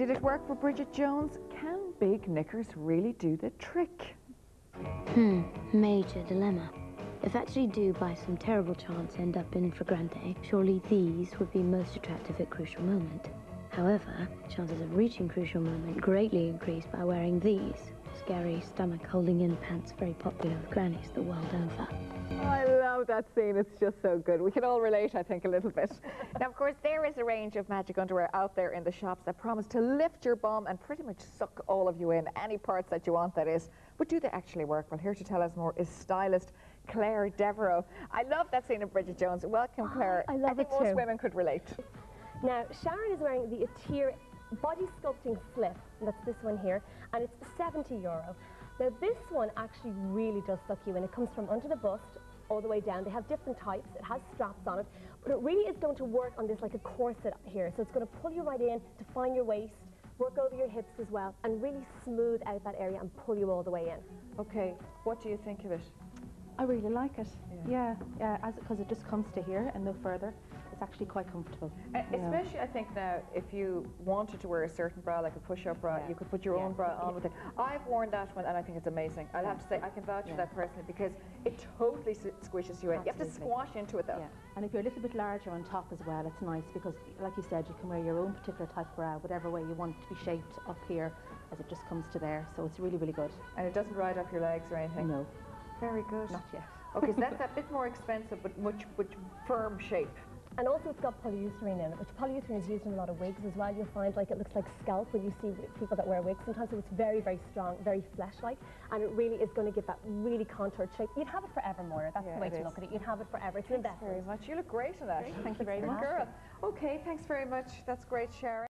Did it work for Bridget Jones? Can big knickers really do the trick? Major dilemma. If actually do by some terrible chance end up in flagrante, surely these would be most attractive at crucial moment. However, chances of reaching crucial moment greatly increase by wearing these. Scary stomach holding in pants, very popular with grannies the world over. Oh, I love that scene. It's just so good. We can all relate, I think, a little bit. Now, of course, there is a range of magic underwear out there in the shops that promise to lift your bum and pretty much suck all of you in, any parts that you want, that is. But do they actually work? Well, here to tell us more is stylist Claire Devereaux. I love that scene of Bridget Jones. Welcome, Claire. I love it too. Most women could relate. Now, Sharon is wearing the Atir body sculpting slip, and that's this one here, and it's €70. Now, this one actually really does suck you in. It comes from under the bust all the way down. They have different types. It has straps on it, but it really is going to work on this like a corset here. So it's going to pull you right in, define your waist, work over your hips as well, and really smooth out that area and pull you all the way in. Okay, what do you think of it? I really like it. Yeah, because it just comes to here and no further. It's actually quite comfortable. Especially, I think now, if you wanted to wear a certain bra, like a push-up bra, you could put your own bra on with it. I've worn that one, and I think it's amazing. I'll have to say, I can vouch for that personally, because it totally squishes you in. You have to squash into it, though. Yeah. And if you're a little bit larger on top as well, it's nice, because, like you said, you can wear your own particular type of bra, whatever way you want it to be shaped up here, as it just comes to there. So it's really, really good. And it doesn't ride off your legs or anything? No. Very good. Not yet. Okay, so that's a bit more expensive, but much firm shape. And also it's got polyurethane in it, which polyurethane is used in a lot of wigs as well. You'll find like it looks like scalp when you see people that wear wigs sometimes, so it's very, very strong, very flesh-like, and it really is going to give that really contoured shape. You'd have it forever, Moira. That's the way to look at it. You'd have it forever. It's an investment. Thanks very much. You look great in that. Thank you very much. Girl. Okay, thanks very much. That's great, Sharon.